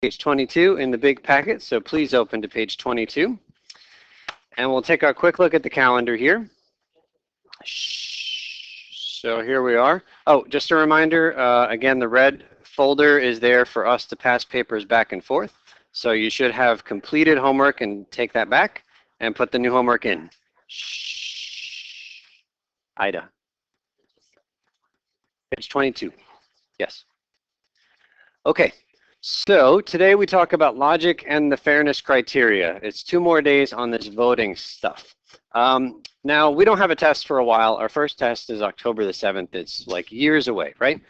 Page 22 in the big packet, so please open to page 22. And we'll take a quick look at the calendar here. So here we are. Oh, just a reminder, again, the red folder is there for us to pass papers back and forth. So you should have completed homework and take that back and put the new homework in. Ida. Page 22. Yes. Okay. So today we talk about logic and the fairness criteria. It's 2 more days on this voting stuff. Now, we don't have a test for a while. Our first test is October the 7th. It's like years away, right?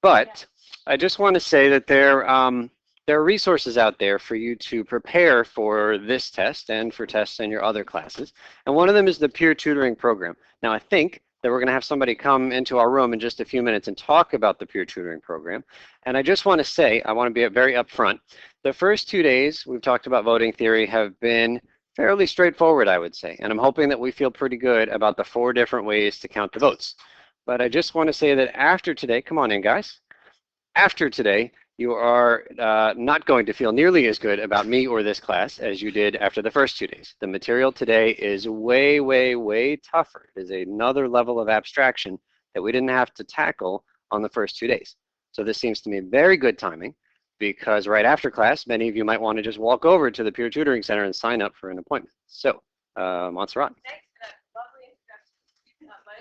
But I just want to say that there are resources out there for you to prepare for this test and for tests in your other classes. And one of them is the peer tutoring program. Now, I think that we're going to have somebody come into our room in just a few minutes and talk about the peer tutoring program. And I just want to say, I want to be very upfront. The first 2 days we've talked about voting theory have been fairly straightforward, I would say. And I'm hoping that we feel pretty good about the 4 different ways to count the votes. But I just want to say that after today, come on in, guys. After today, you are not going to feel nearly as good about me or this class as you did after the first 2 days. The material today is way, way, way tougher. It is another level of abstraction that we didn't have to tackle on the first 2 days. So this seems to me very good timing, because right after class, many of you might want to just walk over to the Peer Tutoring Center and sign up for an appointment. So, Montserrat. Thanks for that lovely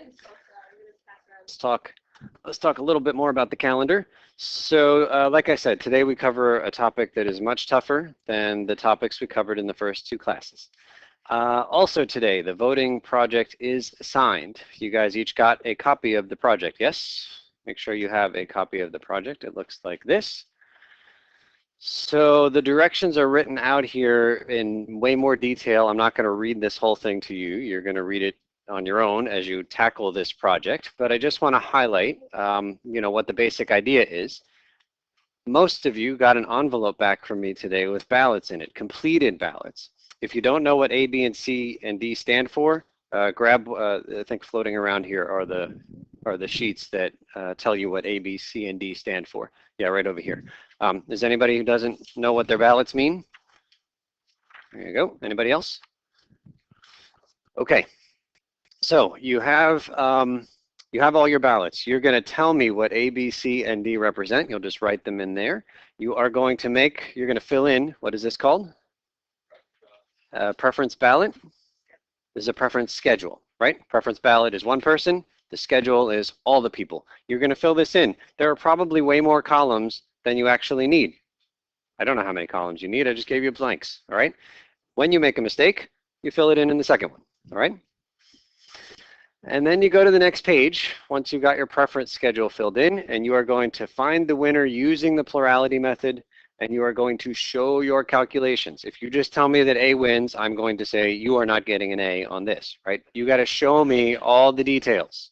introduction. Let's talk a little bit more about the calendar. So, like I said, today we cover a topic that is much tougher than the topics we covered in the first 2 classes. Also today, the voting project is signed. You guys each got a copy of the project, yes? Make sure you have a copy of the project. It looks like this. So the directions are written out here in way more detail. I'm not going to read this whole thing to you. You're going to read it on your own as you tackle this project. But I just want to highlight, what the basic idea is. Most of you got an envelope back from me today with ballots in it, completed ballots. If you don't know what A, B, and C, and D stand for, grab, I think floating around here are the sheets that tell you what A, B, C, and D stand for. Yeah, right over here. Is anybody who doesn't know what their ballots mean? There you go. Anybody else? Okay. So you have all your ballots. You're going to tell me what A, B, C, and D represent. You'll just write them in there. You're going to fill in, what is this called? Preference ballot. This is a preference schedule, right? Preference ballot is 1 person. The schedule is all the people. You're going to fill this in. There are probably way more columns than you actually need. I don't know how many columns you need. I just gave you blanks, all right? When you make a mistake, you fill it in the second one, all right? And then you go to the next page once you've got your preference schedule filled in, and you are going to find the winner using the plurality method, and you are going to show your calculations. If you just tell me that A wins, I'm going to say you are not getting an A on this, right? You got to show me all the details,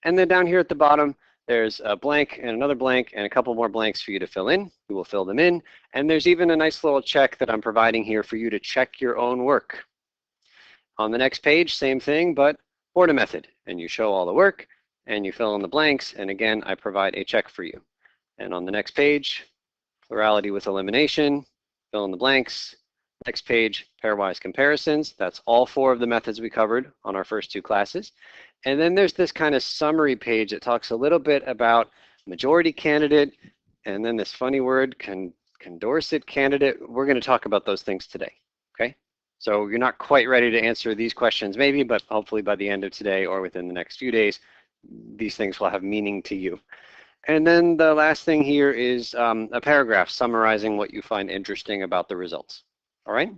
And then down here at the bottom, there's a blank and another blank and a couple more blanks for you to fill in. You will fill them in. And there's even a nice little check that I'm providing here for you to check your own work. On the next page, same thing, but order method. And you show all the work and you fill in the blanks. And again, I provide a check for you. And on the next page, plurality with elimination, fill in the blanks. Next page, pairwise comparisons. That's all 4 of the methods we covered on our first 2 classes. And then there's this kind of summary page that talks a little bit about majority candidate, and then this funny word, Condorcet candidate. We're going to talk about those things today, okay? So you're not quite ready to answer these questions maybe, but hopefully by the end of today or within the next few days, these things will have meaning to you. And then the last thing here is a paragraph summarizing what you find interesting about the results. All right?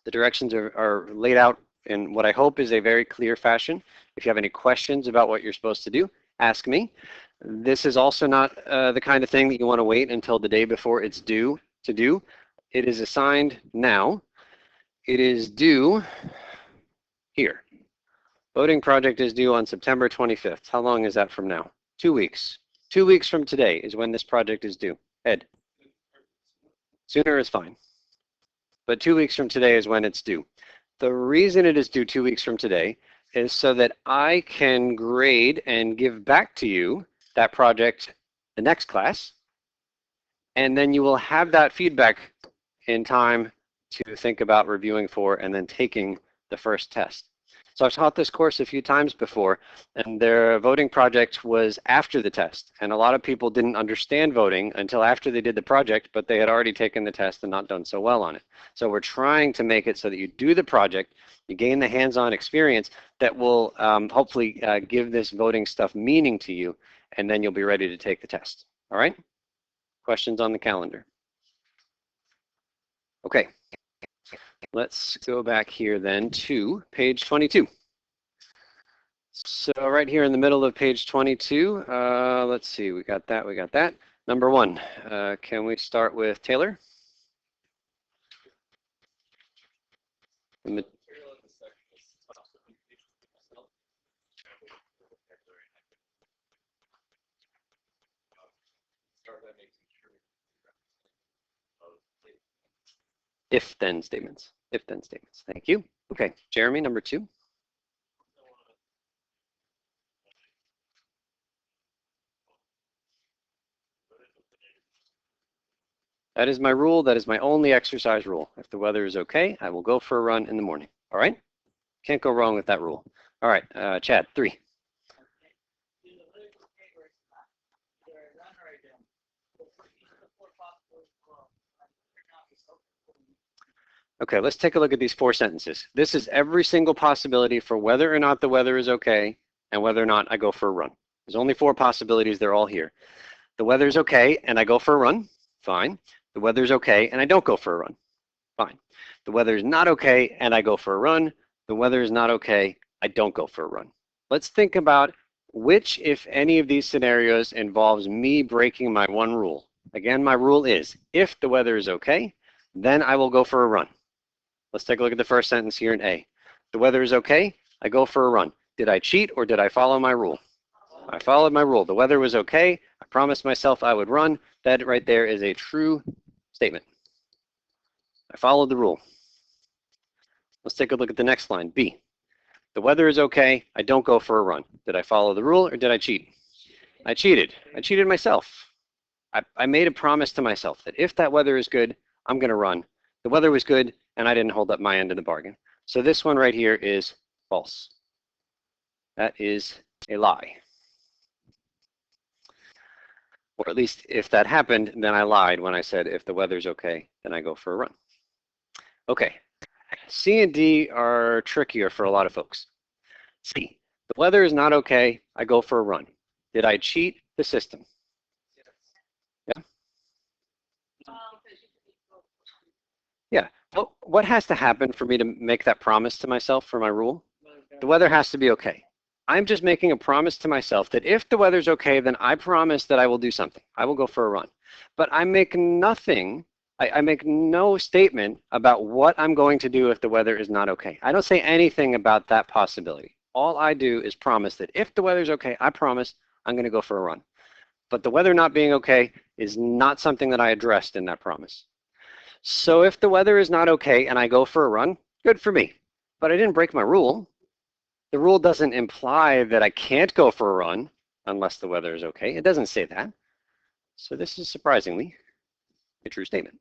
The directions are laid out in what I hope is a very clear fashion. If you have any questions about what you're supposed to do, ask me. This is also not the kind of thing that you want to wait until the day before it's due to do. It is assigned now. It is due here. Voting project is due on September 25th. How long is that from now? 2 weeks. 2 weeks from today is when this project is due. Ed? Sooner is fine. But 2 weeks from today is when it's due. The reason it is due 2 weeks from today is so that I can grade and give back to you that project the next class, and then you will have that feedback in time to think about reviewing for and then taking the first test. So I've taught this course a few times before, and their voting project was after the test. And a lot of people didn't understand voting until after they did the project, but they had already taken the test and not done so well on it. So we're trying to make it so that you do the project, you gain the hands-on experience that will hopefully give this voting stuff meaning to you, and then you'll be ready to take the test. All right? Questions on the calendar? Okay. Let's go back here then to page 22. So right here in the middle of page 22, let's see, we got that. Number 1, can we start with Taylor? If-then statements. If-then statements. Thank you. Okay, Jeremy, number 2. That is my rule. That is my only exercise rule. If the weather is okay, I will go for a run in the morning. All right? Can't go wrong with that rule. All right, Chad, 3. Okay, let's take a look at these 4 sentences. This is every single possibility for whether or not the weather is okay and whether or not I go for a run. There's only 4 possibilities. They're all here. The weather's okay and I go for a run. Fine. The weather's okay and I don't go for a run. Fine. The weather's not okay and I go for a run. The weather is not okay. I don't go for a run. Let's think about which, if any of these scenarios, involves me breaking my one rule. Again, my rule is if the weather is okay, then I will go for a run. Let's take a look at the first sentence here in A. The weather is okay. I go for a run. Did I cheat or did I follow my rule? I followed my rule. The weather was okay. I promised myself I would run. That right there is a true statement. I followed the rule. Let's take a look at the next line, B. The weather is okay. I don't go for a run. Did I follow the rule or did I cheat? I cheated. I cheated myself. I made a promise to myself that if that weather is good, I'm going to run. The weather was good and I didn't hold up my end of the bargain. So this one right here is false. That is a lie. Or at least if that happened, then I lied when I said if the weather's okay, then I go for a run. Okay, C and D are trickier for a lot of folks. C, the weather is not okay, I go for a run. Did I cheat the system? Yeah? Yeah, well, what has to happen for me to make that promise to myself for my rule? The weather has to be okay. I'm just making a promise to myself that if the weather's okay, then I promise that I will do something. I will go for a run. But I make nothing, I make no statement about what I'm going to do if the weather is not okay. I don't say anything about that possibility. All I do is promise that if the weather's okay, I promise I'm going to go for a run. But the weather not being okay is not something that I addressed in that promise. So if the weather is not okay and I go for a run, good for me. But I didn't break my rule. The rule doesn't imply that I can't go for a run unless the weather is okay. It doesn't say that. So this is surprisingly a true statement.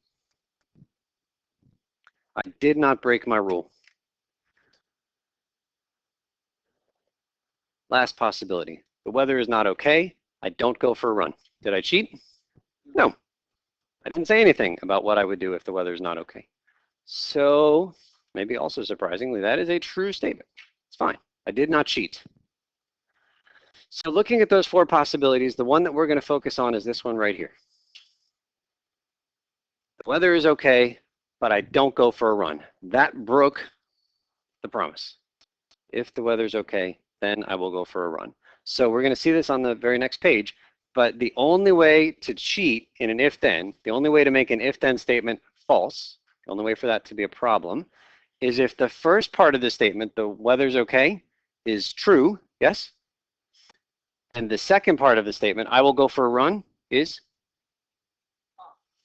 I did not break my rule. Last possibility. The weather is not okay. I don't go for a run. Did I cheat? No. I didn't say anything about what I would do if the weather is not okay. So maybe also surprisingly, that is a true statement. It's fine. I did not cheat. So looking at those 4 possibilities, the one that we're going to focus on is this one right here. The weather is okay, but I don't go for a run. That broke the promise. If the weather's okay, then I will go for a run. So we're going to see this on the very next page, but the only way to cheat in an if-then, the only way to make an if-then statement false, the only way for that to be a problem, is if the first part of the statement, the weather's okay, is true, yes? And the second part of the statement, I will go for a run, is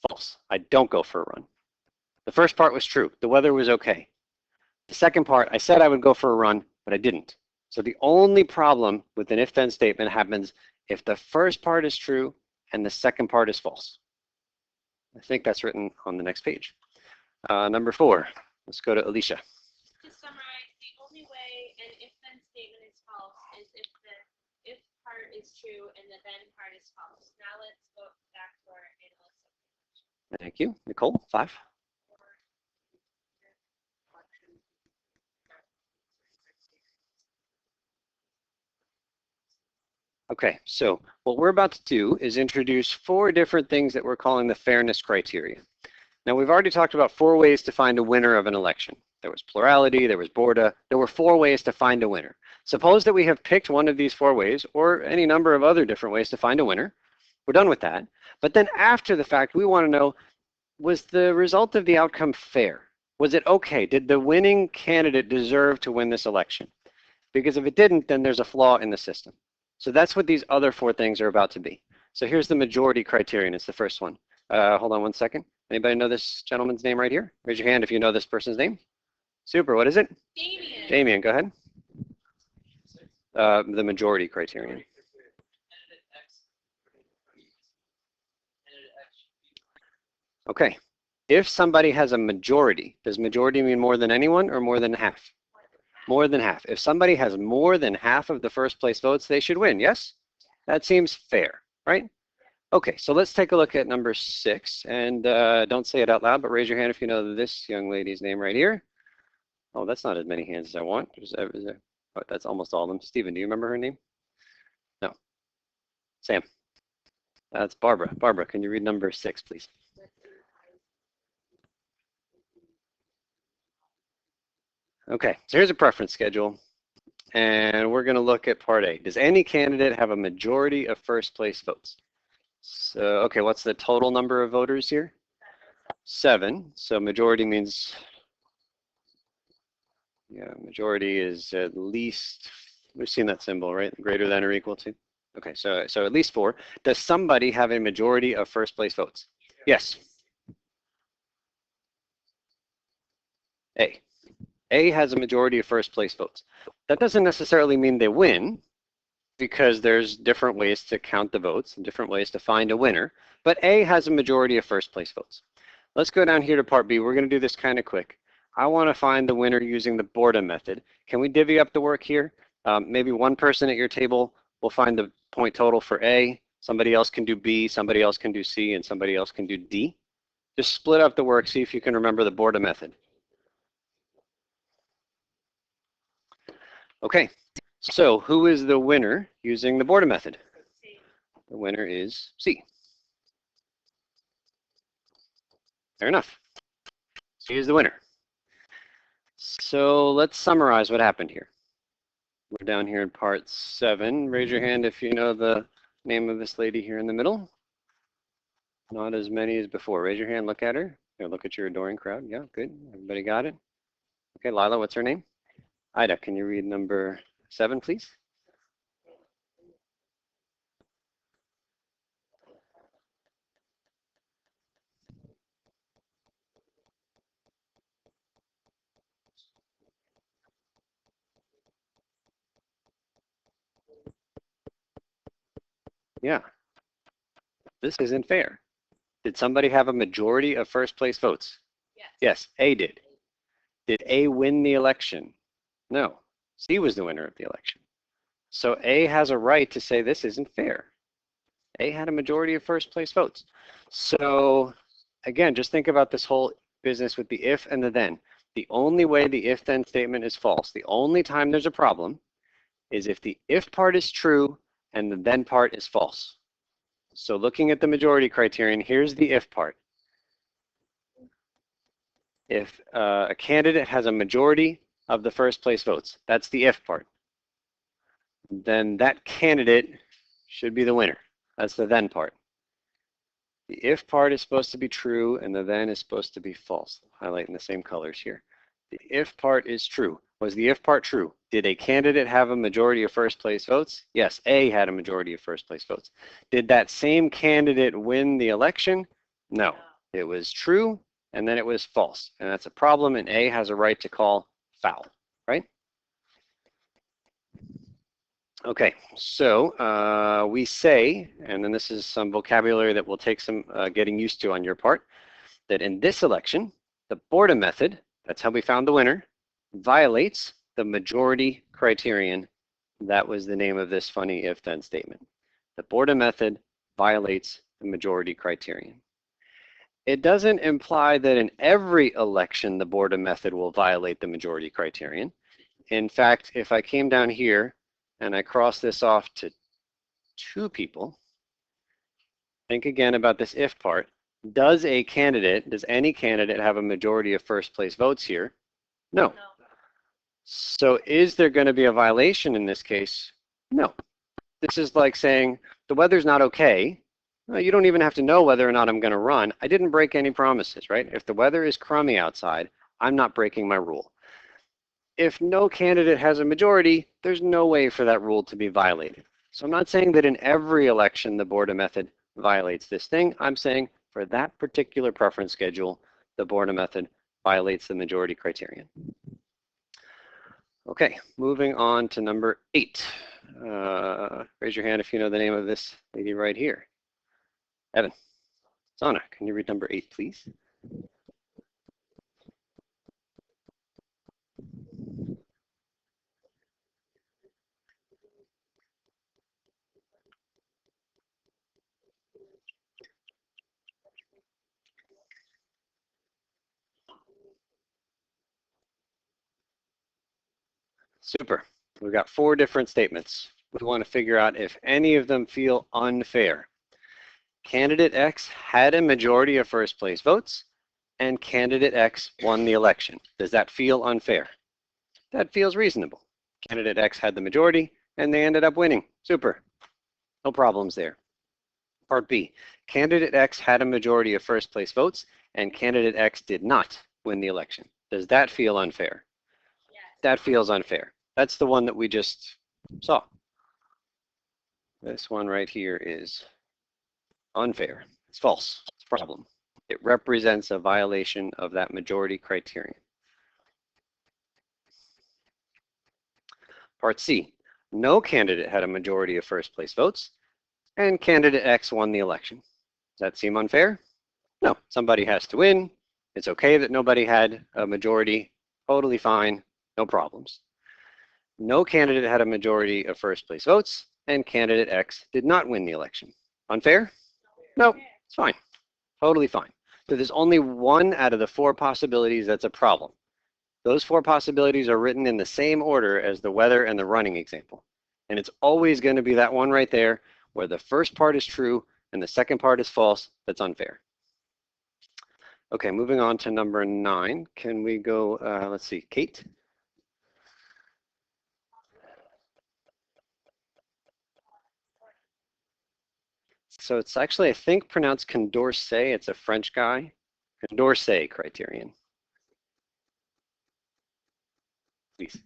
false. I don't go for a run. The first part was true. The weather was okay. The second part, I said I would go for a run, but I didn't. So the only problem with an if-then statement happens if the first part is true and the second part is false. I think that's written on the next page. Number 4, let's go to Alicia. To summarize, the only way an if-then statement is false is if the if part is true and the then part is false. Now let's go back to our analysis. Thank you. Nicole, 5. Okay, so what we're about to do is introduce 4 different things that we're calling the fairness criteria. Now, we've already talked about 4 ways to find a winner of an election. There was plurality, there was Borda, there were 4 ways to find a winner. Suppose that we have picked one of these 4 ways, or any number of other different ways to find a winner. We're done with that. But then after the fact, we want to know, was the result of the outcome fair? Was it okay? Did the winning candidate deserve to win this election? Because if it didn't, then there's a flaw in the system. So that's what these other 4 things are about to be. So here's the majority criterion. It's the first one. Hold on one second. Anybody know this gentleman's name right here? Raise your hand if you know this person's name. Super. What is it? Damien. Damien, go ahead. The majority criterion. Okay. If somebody has a majority, does majority mean more than anyone or more than half? More than half. If somebody has more than half of the first place votes, they should win, yes? That seems fair, right? Okay, so let's take a look at number 6. And don't say it out loud, but raise your hand if you know this young lady's name right here. Oh, that's not as many hands as I want. Oh, that's almost all of them. Stephen, do you remember her name? No. Sam. That's Barbara. Barbara, can you read number 6, please? Okay, so here's a preference schedule. And we're going to look at part A. Does any candidate have a majority of first place votes? So, okay, what's the total number of voters here? 7. So majority means, yeah, majority is at least, we've seen that symbol, right? Greater than or equal to. Okay, so at least 4. Does somebody have a majority of first place votes? Yes. A. A has a majority of first place votes. That doesn't necessarily mean they win, because there's different ways to count the votes and different ways to find a winner, but A has a majority of first place votes. Let's go down here to part B. We're going to do this kind of quick. I want to find the winner using the Borda method. Can we divvy up the work here? Maybe one person at your table will find the point total for A, somebody else can do B, somebody else can do C, and somebody else can do D. Just split up the work, see if you can remember the Borda method. Okay, so who is the winner using the Borda method? The winner is C. Fair enough. C is the winner. So let's summarize what happened here. We're down here in part 7. Raise your hand if you know the name of this lady here in the middle. Not as many as before. Raise your hand, look at her. Here, look at your adoring crowd. Yeah, good. Everybody got it? Okay, Lila, what's her name? Ida, can you read number 7, please? Yeah, this isn't fair. Did somebody have a majority of first place votes? Yes. Yes, A did. Did A win the election? No, C was the winner of the election. So A has a right to say this isn't fair. A had a majority of first place votes. So again, just think about this whole business with the if and the then. The only way the if then statement is false, the only time there's a problem, is if the if part is true and the then part is false. So looking at the majority criterion, here's the if part. If a candidate has a majority of the first place votes, that's the if part, then that candidate should be the winner. That's the then part. The if part is supposed to be true and the then is supposed to be false. I'm highlighting the same colors here. The if part is true. Was the if part true? Did a candidate have a majority of first place votes? Yes, A had a majority of first place votes. Did that same candidate win the election? No. It was true and then it was false. And that's a problem, and A has a right to call foul, right? Okay, so we say, and then this is some vocabulary that will take some getting used to on your part, that in this election, the Borda method, that's how we found the winner, violates the majority criterion. That was the name of this funny if-then statement. The Borda method violates the majority criterion. It doesn't imply that in every election the Borda method will violate the majority criterion. In fact, if I came down here and I cross this off to 2 people, think again about this if part. Does any candidate have a majority of first place votes here? No. So is there going to be a violation in this case? No. This is like saying the weather's not okay. Well, you don't even have to know whether or not I'm going to run. I didn't break any promises, right? If the weather is crummy outside, I'm not breaking my rule. If no candidate has a majority, there's no way for that rule to be violated. So I'm not saying that in every election the Borda method violates this thing. I'm saying for that particular preference schedule, the Borda method violates the majority criterion. Okay, moving on to number 8. Raise your hand if you know the name of this lady right here. Evan. Sana, can you read number 8, please? Super. We've got 4 different statements. We want to figure out if any of them feel unfair. Candidate X had a majority of first place votes, and candidate X won the election. Does that feel unfair? That feels reasonable. Candidate X had the majority, and they ended up winning. Super. No problems there. Part B. Candidate X had a majority of first place votes, and candidate X did not win the election. Does that feel unfair? Yes. That feels unfair. That's the one that we just saw. This one right here is unfair. It's false. It's a problem. It represents a violation of that majority criterion. Part C. No candidate had a majority of first place votes, and candidate X won the election. Does that seem unfair? No. Somebody has to win. It's okay that nobody had a majority. Totally fine. No problems. No candidate had a majority of first place votes, and candidate X did not win the election. Unfair? No, it's fine. Totally fine. So there's only one out of the 4 possibilities that's a problem. Those 4 possibilities are written in the same order as the weather and the running example. And it's always going to be that one right there where the first part is true and the second part is false. That's unfair. Okay, moving on to number 9. Can we go, let's see, Kate? So it's actually, I think, pronounced Condorcet. It's a French guy. Condorcet criterion. Please.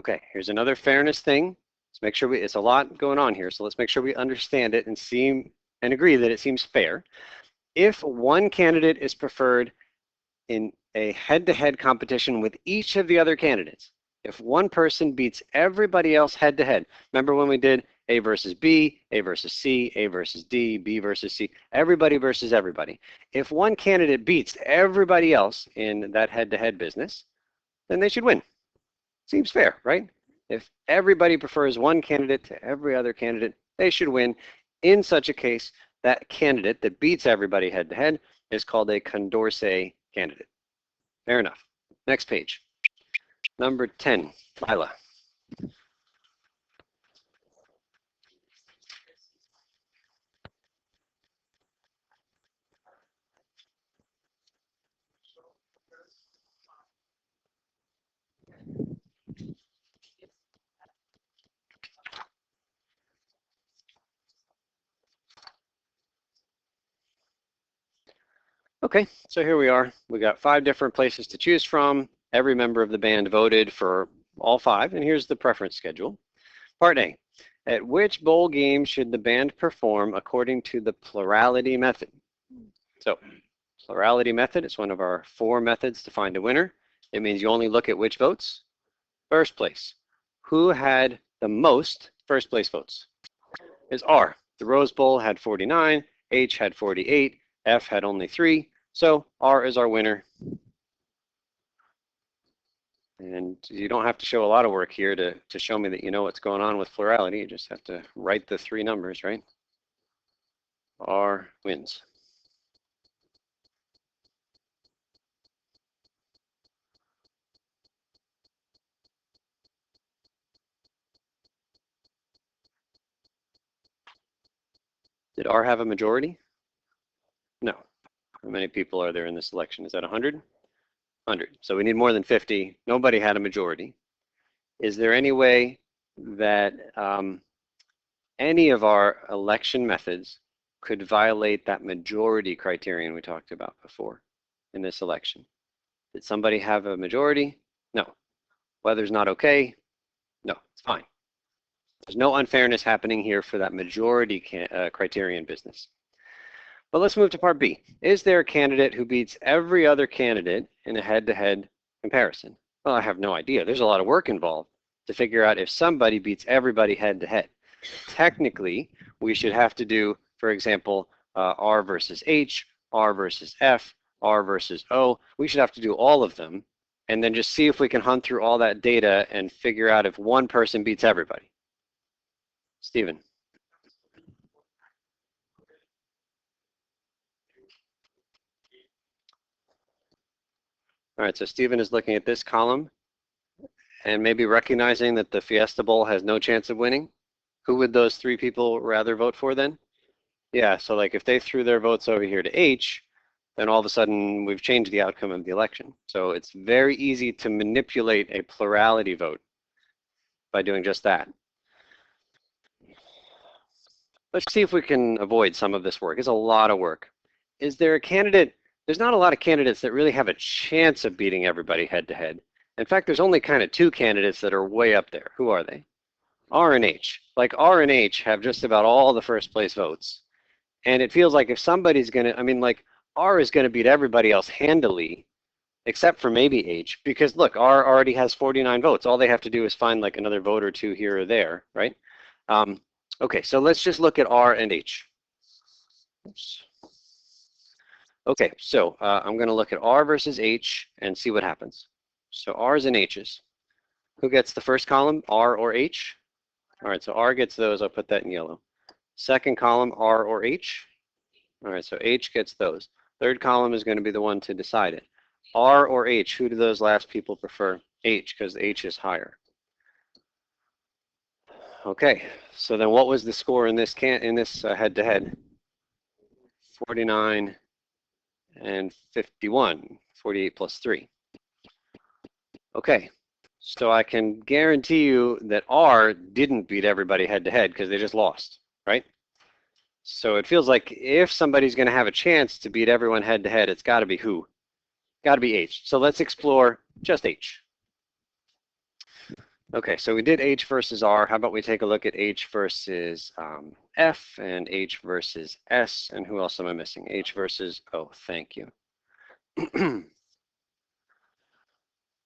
Okay, here's another fairness thing. Let's make sure it's a lot going on here, so let's make sure we understand it and see and agree that it seems fair. If one candidate is preferred in a head-to-head competition with each of the other candidates, if one person beats everybody else head-to-head, remember when we did A versus B, A versus C, A versus D, B versus C, everybody versus everybody. If one candidate beats everybody else in that head-to-head business, then they should win. Seems fair, right? If everybody prefers one candidate to every other candidate, they should win. In such a case, that candidate that beats everybody head-to-head is called a Condorcet candidate. Fair enough. Next page. Number 10, Lila. Okay, so here we are. We got 5 different places to choose from. Every member of the band voted for all 5, and here's the preference schedule. Part A, at which bowl game should the band perform according to the plurality method? So, plurality method is one of our 4 methods to find a winner. It means you only look at which votes? First place. Who had the most first place votes? Is R. The Rose Bowl had 49, H had 48, F had only 3, so R is our winner. And you don't have to show a lot of work here to show me that you know what's going on with plurality. You just have to write the 3 numbers, right? R wins. Did R have a majority? No. How many people are there in this election? Is that 100? 100. So we need more than 50. Nobody had a majority. Is there any way that any of our election methods could violate that majority criterion we talked about before in this election? Did somebody have a majority? No. Weather's not okay? No, it's fine. There's no unfairness happening here for that majority criterion business. But let's move to part B. Is there a candidate who beats every other candidate in a head-to-head comparison? Well, I have no idea. There's a lot of work involved to figure out if somebody beats everybody head-to-head. Technically, we should have to do, for example, R versus H, R versus F, R versus O. We should have to do all of them and then just see if we can hunt through all that data and figure out if one person beats everybody. Stephen. All right, so Stephen is looking at this column and maybe recognizing that the Fiesta Bowl has no chance of winning. Who would those 3 people rather vote for then? Yeah, so like if they threw their votes over here to H, then all of a sudden we've changed the outcome of the election. So it's very easy to manipulate a plurality vote by doing just that. Let's see if we can avoid some of this work. It's a lot of work. Is there a candidate? There's not a lot of candidates that really have a chance of beating everybody head to head. In fact, there's only kind of 2 candidates that are way up there. Who are they? R and H. Like R and H have just about all the first place votes. And it feels like if somebody's going to, I mean, like R is going to beat everybody else handily, except for maybe H, because look, R already has 49 votes. All they have to do is find like another vote or 2 here or there, right? Okay, so let's just look at R and H. Oops. Okay, so I'm going to look at R versus H and see what happens. So R's and H's. Who gets the first column, R or H? All right, so R gets those. I'll put that in yellow. Second column, R or H. All right, so H gets those. Third column is going to be the one to decide it. R or H, who do those last people prefer? H, because H is higher. Okay, so then what was the score in this head-to-head? 49 and 51, 48 plus 3. Okay, so I can guarantee you that R didn't beat everybody head-to-head because they just lost, right? So it feels like if somebody's going to have a chance to beat everyone head-to-head, it's got to be who? Got to be H. So let's explore just H. Okay, so we did H versus R. How about we take a look at H versus F and H versus S, and who else am I missing? H versus O, thank you.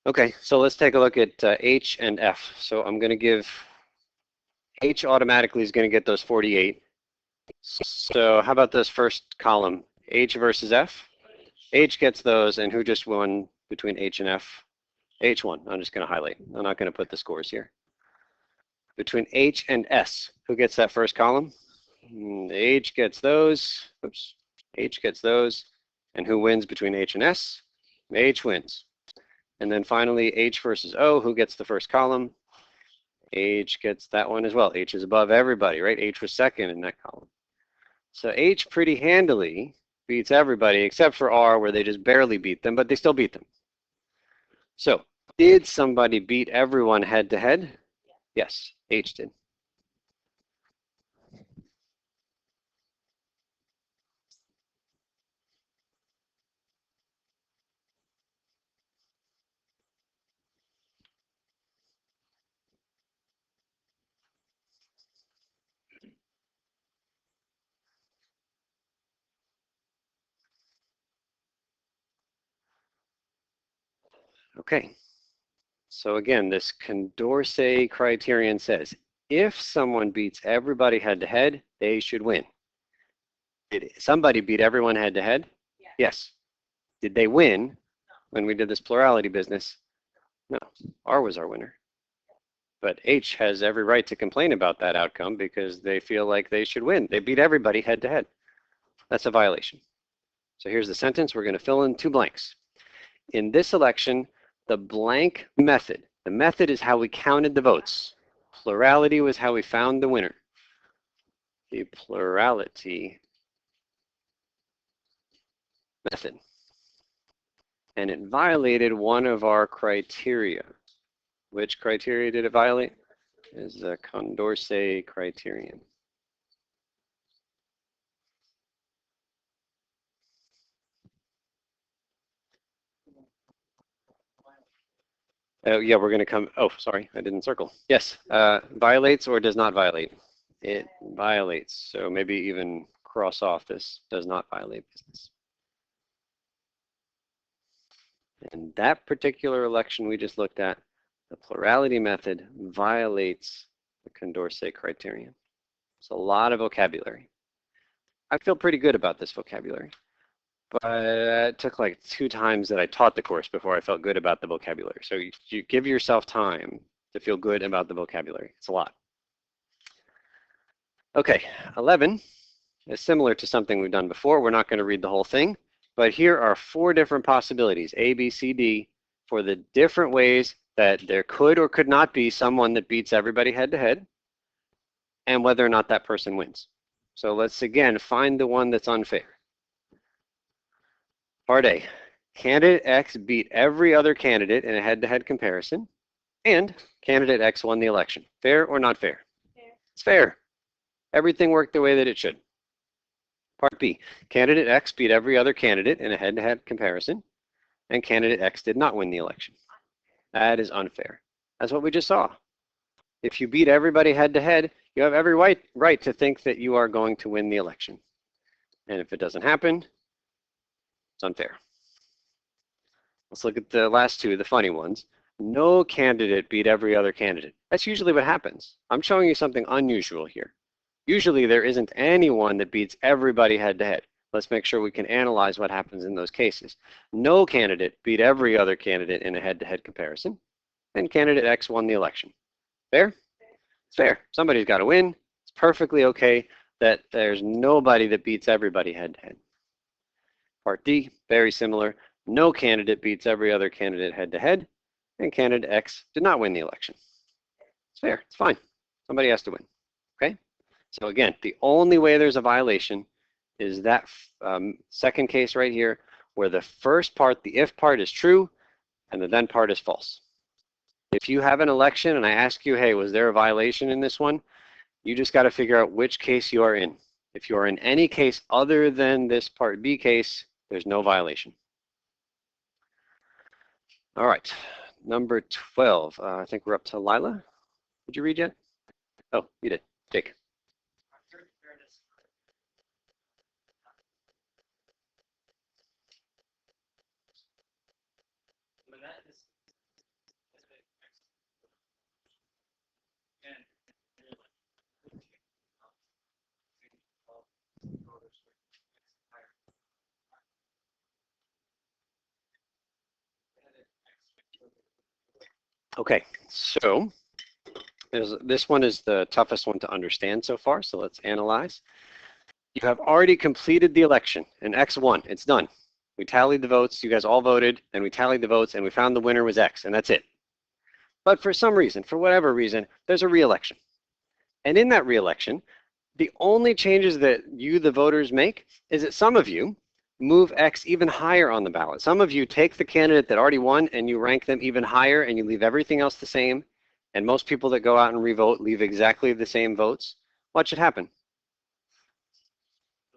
Okay, so let's take a look at H and F. So I'm going to give, H automatically is going to get those 48. So how about this first column, H versus F? H gets those, and who just won between H and F? H won. I'm just going to highlight. I'm not going to put the scores here. Between H and S, who gets that first column? H gets those. Oops. H gets those. And who wins between H and S? H wins. And then finally, H versus O, who gets the first column? H gets that one as well. H is above everybody, right? H was second in that column. So H pretty handily beats everybody except for R, where they just barely beat them, but they still beat them. So did somebody beat everyone head to head? Yes, H did. Okay. So again, this Condorcet criterion says, if someone beats everybody head-to-head, they should win. Did somebody beat everyone head-to-head? Yes. Did they win when we did this plurality business? No. R was our winner. But H has every right to complain about that outcome because they feel like they should win. They beat everybody head-to-head. That's a violation. So here's the sentence. We're going to fill in 2 blanks. In this election, the blank method, the method is how we counted the votes. Plurality was how we found the winner. The plurality method. And it violated one of our criteria. Which criteria did it violate? Is the Condorcet criterion. Yeah, we're going to come. Oh, sorry, I didn't circle. Yes, violates or does not violate? It violates. So maybe even cross off this does not violate business. In that particular election we just looked at, the plurality method violates the Condorcet criterion. It's a lot of vocabulary. I feel pretty good about this vocabulary, but it took like 2 times that I taught the course before I felt good about the vocabulary. So you give yourself time to feel good about the vocabulary. It's a lot. Okay, 11 is similar to something we've done before. We're not going to read the whole thing, but here are 4 different possibilities, A, B, C, D, for the different ways that there could or could not be someone that beats everybody head-to-head, and whether or not that person wins. So let's again find the one that's unfair. Part A, candidate X beat every other candidate in a head-to-head comparison, and candidate X won the election. Fair or not fair? Fair. It's fair. Everything worked the way that it should. Part B, candidate X beat every other candidate in a head-to-head comparison, and candidate X did not win the election. That is unfair. That's what we just saw. If you beat everybody head-to-head, you have every right to think that you are going to win the election. And if it doesn't happen, it's unfair. Let's look at the last 2, the funny ones. No candidate beat every other candidate. That's usually what happens. I'm showing you something unusual here. Usually there isn't anyone that beats everybody head-to-head. Let's make sure we can analyze what happens in those cases. No candidate beat every other candidate in a head-to-head comparison, and candidate X won the election. Fair? It's fair. Somebody's got to win. It's perfectly okay that there's nobody that beats everybody head-to-head. Part D, very similar. No candidate beats every other candidate head-to-head, and candidate X did not win the election. It's fair. It's fine. Somebody has to win. Okay? So again, the only way there's a violation is that second case right here, where the first part, the if part, is true, and the then part is false. If you have an election and I ask you, hey, was there a violation in this one? You just got to figure out which case you are in. If you are in any case other than this part B case, there's no violation. All right, number 12. I think we're up to Lila. Did you read yet? Oh, you did. Jake. Okay, so this one is the toughest one to understand so far, so let's analyze. You have already completed the election, and X won. It's done. We tallied the votes, you guys all voted, and we tallied the votes, and we found the winner was X, and that's it. But for some reason, for whatever reason, there's a re-election. And in that re-election, the only changes that you, the voters, make is that some of you move X even higher on the ballot. Some of you take the candidate that already won and you rank them even higher and you leave everything else the same. And most people that go out and revote leave exactly the same votes. What should happen?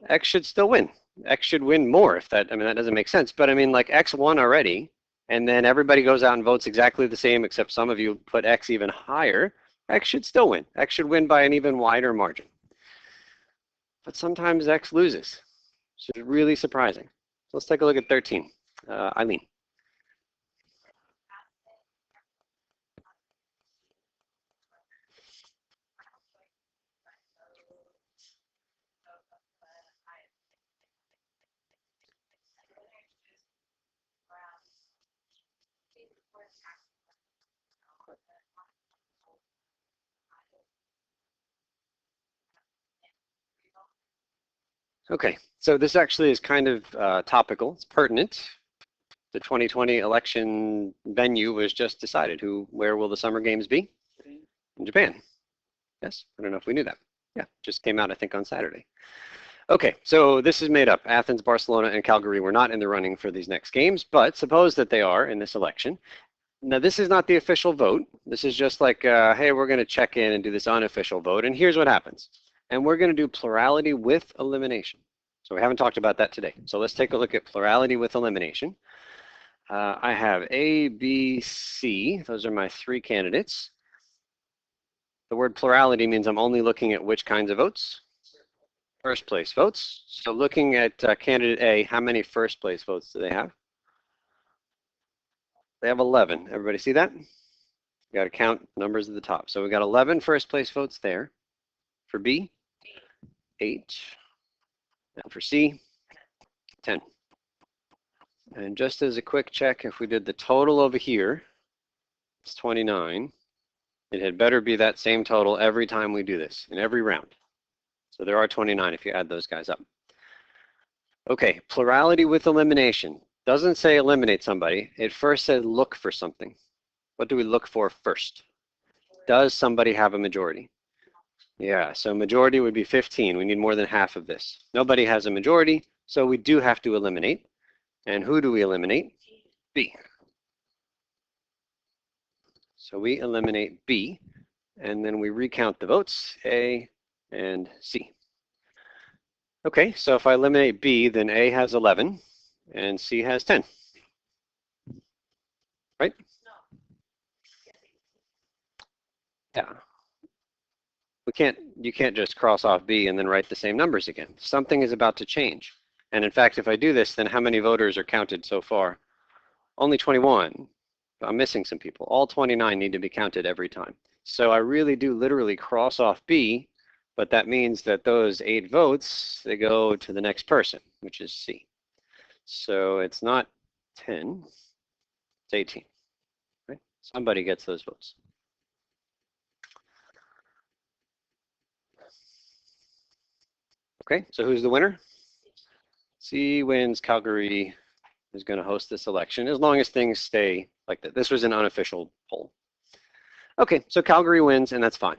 X should still win. X should win more if that, I mean, that doesn't make sense. But I mean, like X won already, and then everybody goes out and votes exactly the same, except some of you put X even higher. X should still win. X should win by an even wider margin. But sometimes X loses. Which is really surprising. So let's take a look at 13. Eileen. Okay, so this actually is kind of topical. It's pertinent. The 2020 election venue was just decided. Where will the summer games be? In Japan. Yes, I don't know if we knew that. Yeah, just came out, I think, on Saturday. Okay, so this is made up. Athens, Barcelona, and Calgary were not in the running for these next games, but suppose that they are in this election. Now, this is not the official vote. This is just like, hey, we're going to check in and do this unofficial vote, and here's what happens. And we're going to do plurality with elimination. So we haven't talked about that today. So let's take a look at plurality with elimination. I have A, B, C. Those are my three candidates. The word plurality means I'm only looking at which kinds of votes? First place votes. So looking at candidate A, how many first place votes do they have? They have 11. Everybody see that? You got to count numbers at the top. So we got 11 first place votes there. For B, 8. And for C, 10. And just as a quick check, if we did the total over here, it's 29. It had better be that same total every time we do this, in every round. So there are 29 if you add those guys up. Okay, plurality with elimination. Doesn't say eliminate somebody. It first says look for something. What do we look for first? Does somebody have a majority? Yeah, so majority would be 15. We need more than half of this. Nobody has a majority, so we do have to eliminate. And who do we eliminate? B. So we eliminate B, and then we recount the votes, A and C. Okay, so if I eliminate B, then A has 11 and C has 10. Right? Yeah. You can't just cross off B and then write the same numbers again. Something is about to change. And in fact, if I do this, then how many voters are counted so far? Only 21. I'm missing some people. All 29 need to be counted every time. So I really do literally cross off B, but that means that those 8 votes, they go to the next person, which is C. So it's not 10, it's 18. Right? Somebody gets those votes. Okay, so who's the winner? C wins. Calgary is going to host this election as long as things stay like that. This was an unofficial poll. Okay, so Calgary wins, and that's fine.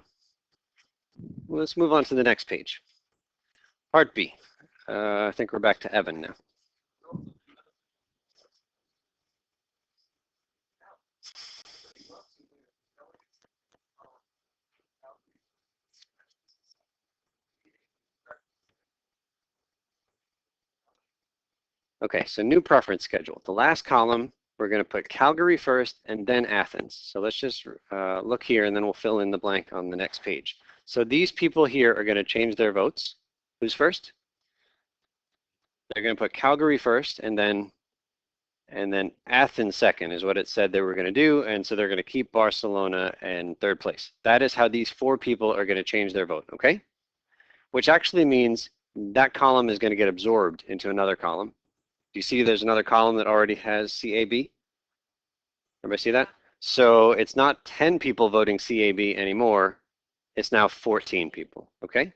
Well, let's move on to the next page. Part B. I think we're back to Evan now. Okay, so new preference schedule. The last column, we're going to put Calgary first and then Athens. So let's just look here and then we'll fill in the blank on the next page. So these people here are going to change their votes. Who's first? They're going to put Calgary first and then Athens second is what it said they were going to do. And so they're going to keep Barcelona in third place. That is how these 4 people are going to change their vote, okay? Which actually means that column is going to get absorbed into another column. Do you see there's another column that already has CAB? Everybody see that? So it's not 10 people voting CAB anymore. It's now 14 people, okay?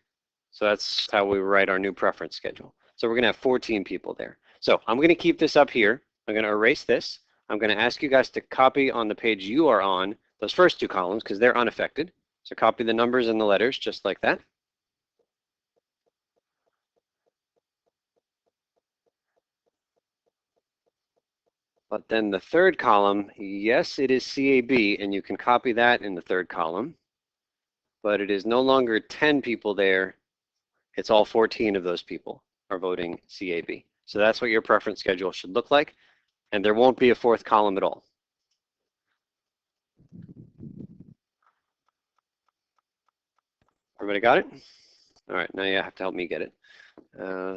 So that's how we write our new preference schedule. So we're going to have 14 people there. So I'm going to keep this up here. I'm going to erase this. I'm going to ask you guys to copy on the page you are on those first 2 columns because they're unaffected. So copy the numbers and the letters just like that. But then the third column, yes, it is CAB, and you can copy that in the third column. But it is no longer 10 people there. It's all 14 of those people are voting CAB. So that's what your preference schedule should look like. And there won't be a 4th column at all. Everybody got it? All right, now you have to help me get it.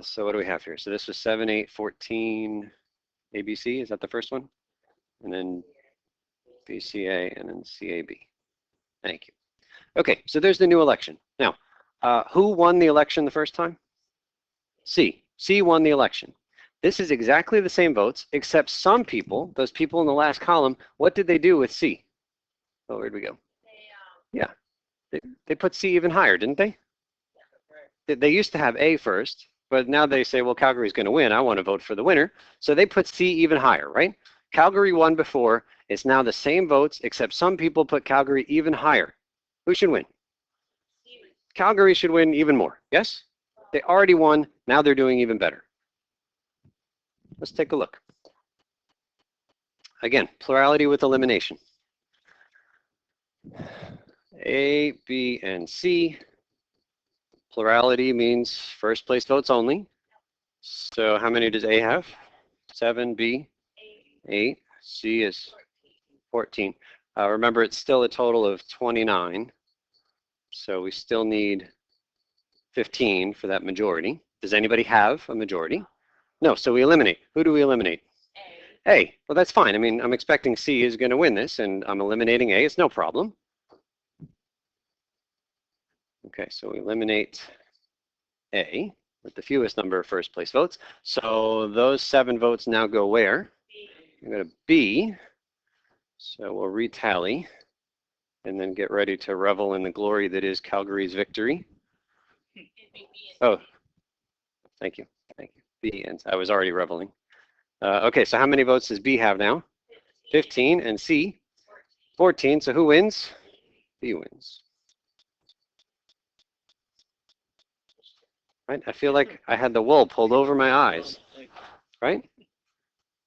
So what do we have here? So this was 7, 8, 14 ABC. Is that the first one? And then BCA and then CAB. Thank you. Okay, so there's the new election. Now, who won the election the first time? C. C won the election. This is exactly the same votes, except some people, those people in the last column, what did they do with C? Oh, where'd we go? Yeah, they put C even higher, didn't they? They used to have A first, but now they say, well, Calgary's going to win. I want to vote for the winner. So they put C even higher, right? Calgary won before. It's now the same votes, except some people put Calgary even higher. Who should win? Calgary should win even more. Yes? They already won. Now they're doing even better. Let's take a look. Again, plurality with elimination. A, B, and C. Plurality means first place votes only. So how many does A have? 7, B, 8, C is 14. Remember, it's still a total of 29. So we still need 15 for that majority. Does anybody have a majority? No, so we eliminate. Who do we eliminate? A. Well, that's fine. I mean, I'm expecting C is going to win this, and I'm eliminating A. It's no problem. Okay, so we eliminate A with the fewest number of first place votes. So those 7 votes now go where? We go to B. So we'll retally and then get ready to revel in the glory that is Calgary's victory. Oh, thank you. Thank you. B, and I was already reveling. Okay, so how many votes does B have now? 15, and C? 14. So who wins? B wins. Right? I feel like I had the wool pulled over my eyes. Right?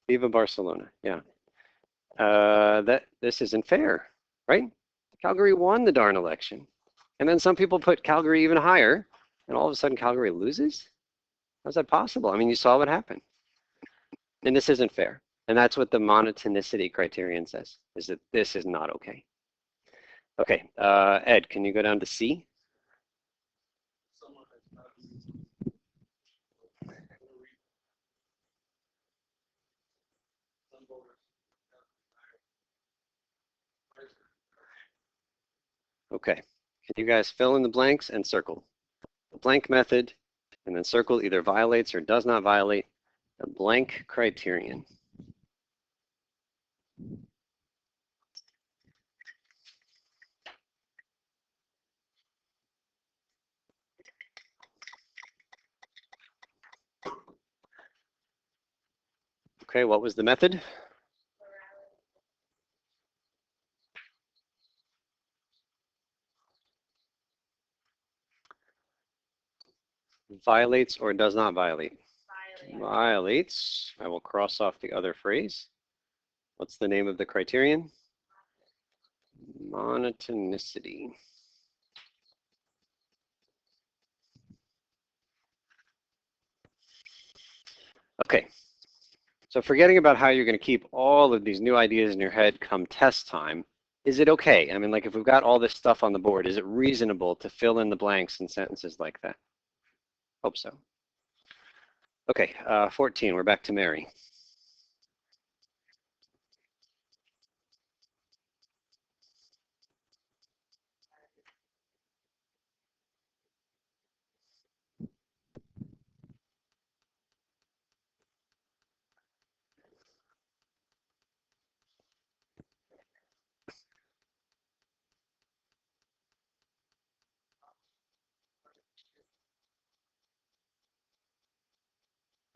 Viva Barcelona. Yeah. This isn't fair, right? Calgary won the darn election. And then some people put Calgary even higher, and all of a sudden Calgary loses? How's that possible? I mean, you saw what happened. And this isn't fair. And that's what the monotonicity criterion says, is that this is not okay. Okay, Ed, can you go down to C? Okay, can you guys fill in the blanks and circle? The blank method, and then circle either violates or does not violate the blank criterion. Okay, what was the method? Violates or does not violate? Violates. I will cross off the other phrase. What's the name of the criterion? Monotonicity. Okay, so forgetting about how you're going to keep all of these new ideas in your head come test time, is it okay? I mean, like if we've got all this stuff on the board, is it reasonable to fill in the blanks in sentences like that? Hope so. Okay, 14, we're back to Mary.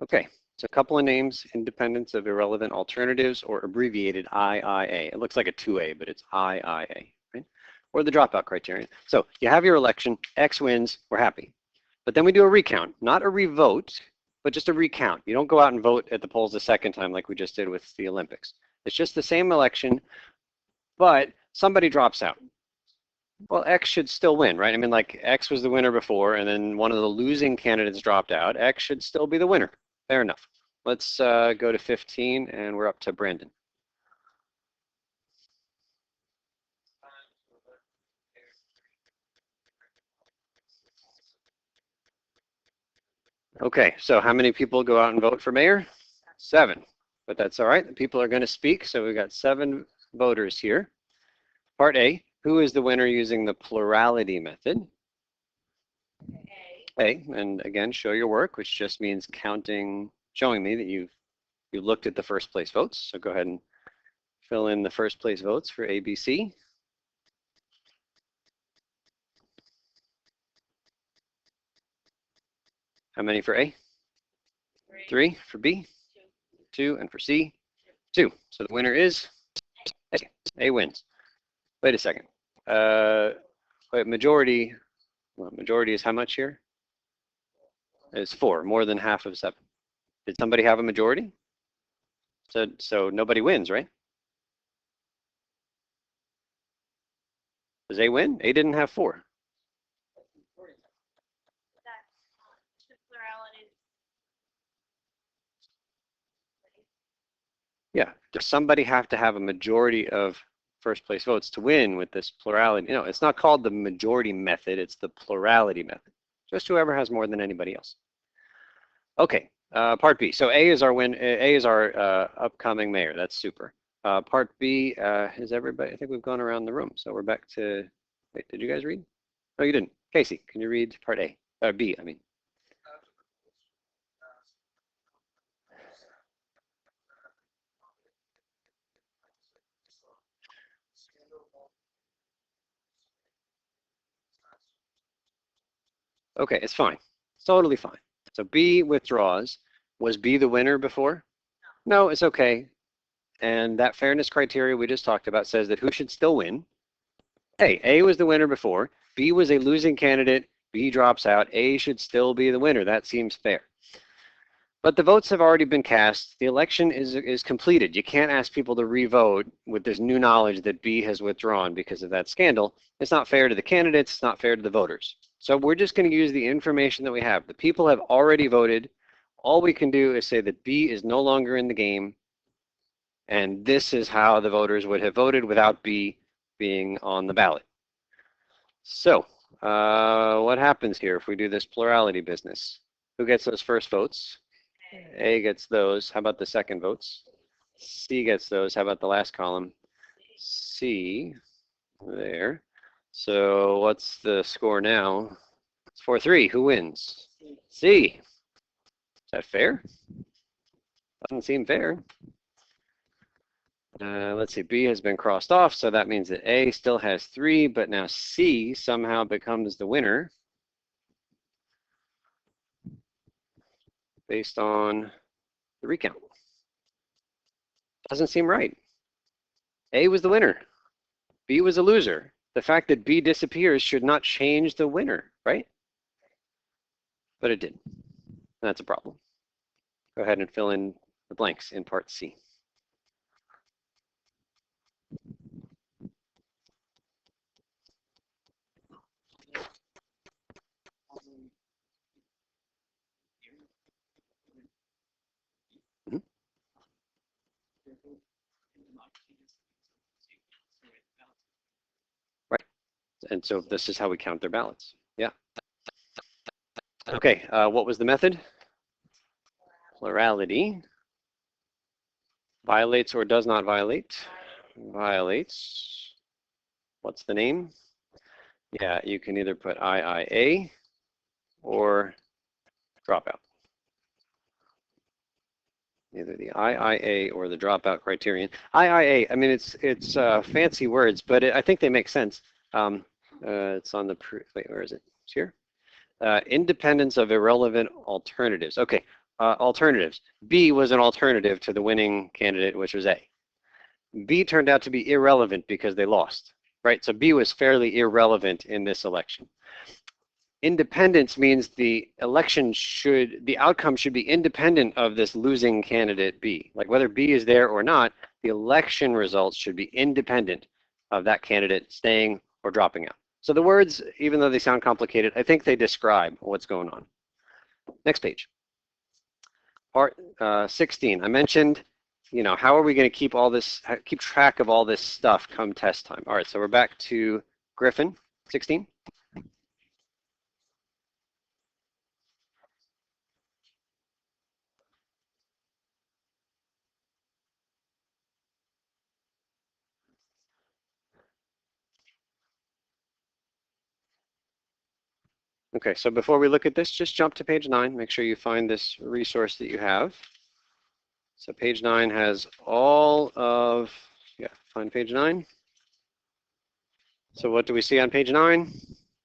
Okay, so a couple of names, independence of irrelevant alternatives, or abbreviated IIA. It looks like a 2A, but it's IIA, right? Or the dropout criterion. So you have your election, X wins, we're happy. But then we do a recount, not a revote, but just a recount. You don't go out and vote at the polls a second time like we just did with the Olympics. It's just the same election, but somebody drops out. Well, X should still win, right? I mean, like X was the winner before, and then one of the losing candidates dropped out. X should still be the winner. Fair enough. Let's go to 15, and we're up to Brandon. Okay, so how many people go out and vote for mayor? 7. But that's all right. The people are going to speak, so we've got 7 voters here. Part A, who is the winner using the plurality method? A, and again, show your work, which just means counting, showing me that you looked at the first place votes. So go ahead and fill in the first place votes for ABC. How many for A? 3. 3 for B? 2. 2, and for C? 2. So the winner is A. A wins. Wait a second. Wait, majority, well, majority is how much here? It's 4, more than half of 7. Did somebody have a majority? So nobody wins, right? Does A win? A didn't have 4. That's the plurality. Yeah. Does somebody have to have a majority of first place votes to win with this plurality? No, it's not called the majority method. It's the plurality method. Just whoever has more than anybody else. Okay. Part B. So A is our A is our upcoming mayor. That's super. Part B is everybody. I think we've gone around the room. So we're back to. Wait, did you guys read? No, you didn't. Casey, can you read part A? B, I mean. Okay, it's fine. It's totally fine. So B withdraws. Was B the winner before? No, it's okay. And that fairness criteria we just talked about says that who should still win? A was the winner before. B was a losing candidate. B drops out. A should still be the winner. That seems fair. But the votes have already been cast. The election is completed. You can't ask people to re-vote with this new knowledge that B has withdrawn because of that scandal. It's not fair to the candidates. It's not fair to the voters. So we're just going to use the information that we have. The people have already voted. All we can do is say that B is no longer in the game. And this is how the voters would have voted without B being on the ballot. So what happens here if we do this plurality business? Who gets those first votes? A gets those. How about the second votes? C gets those. How about the last column? C, there. So what's the score now? It's 4-3. Who wins? C. Is that fair? Doesn't seem fair. Let's see, B has been crossed off, so that means that A still has 3, but now C somehow becomes the winner based on the recount. Doesn't seem right. A was the winner. B was a loser. The fact that B disappears should not change the winner, right? But it did. That's a problem. Go ahead and fill in the blanks in part C. Mhm. Right. And so this is how we count their ballots. Yeah. Okay, what was the method? Plurality. Violates or does not violate? Violates. What's the name? Yeah, you can either put IIA or dropout. Either the IIA or the dropout criterion. IIA, I mean, it's fancy words, but I think they make sense. It's on the, wait, where is it? It's here. Independence of irrelevant alternatives. Okay, alternatives. B was an alternative to the winning candidate, which was A. B turned out to be irrelevant because they lost, right? So B was fairly irrelevant in this election. Independence means the outcome should be independent of this losing candidate B. Like whether B is there or not, the election results should be independent of that candidate staying or dropping out. So the words, even though they sound complicated, I think they describe what's going on. Next page. Part 16. I mentioned, how are we going to keep track of all this stuff come test time? All right, so we're back to Griffin, 16. Okay, so before we look at this, just jump to page 9. Make sure you find this resource that you have. So page 9 has all of, find page 9. So what do we see on page 9?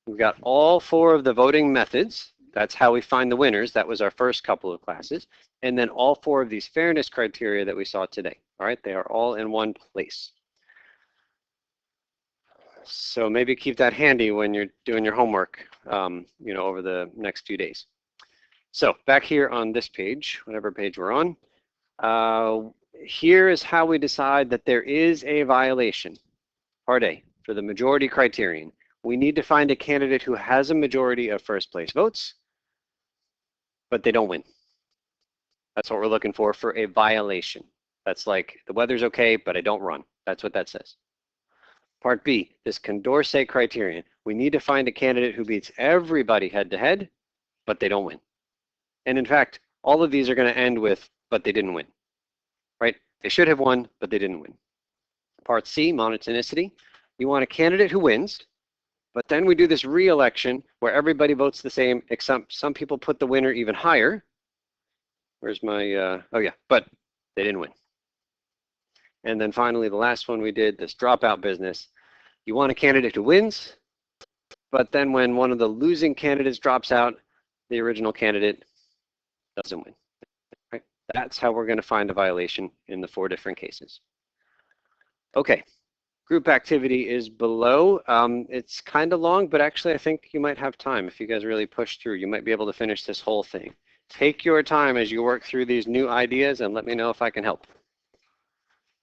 We've got all 4 of the voting methods. That's how we find the winners. That was our first couple of classes. And then all 4 of these fairness criteria that we saw today. All right, they are all in one place. So maybe keep that handy when you're doing your homework, over the next few days. So back here on this page, whatever page we're on, here is how we decide that there is a violation. Part A, for the majority criterion. We need to find a candidate who has a majority of first place votes, but they don't win. That's what we're looking for a violation. That's like the weather's okay, but I don't run. That's what that says. Part B, this Condorcet criterion. We need to find a candidate who beats everybody head to head, but they don't win. And in fact, all of these are going to end with, but they didn't win, right? They should have won, but they didn't win. Part C, monotonicity. You want a candidate who wins, but then we do this re-election where everybody votes the same, except some people put the winner even higher. Where's my, oh yeah, but they didn't win. And then finally, the last one we did, this dropout business. You want a candidate who wins, but then when one of the losing candidates drops out, the original candidate doesn't win. Right? That's how we're going to find a violation in the 4 different cases. Okay, group activity is below. It's kind of long, but actually I think you might have time if you guys really push through. You might be able to finish this whole thing. Take your time as you work through these new ideas and let me know if I can help.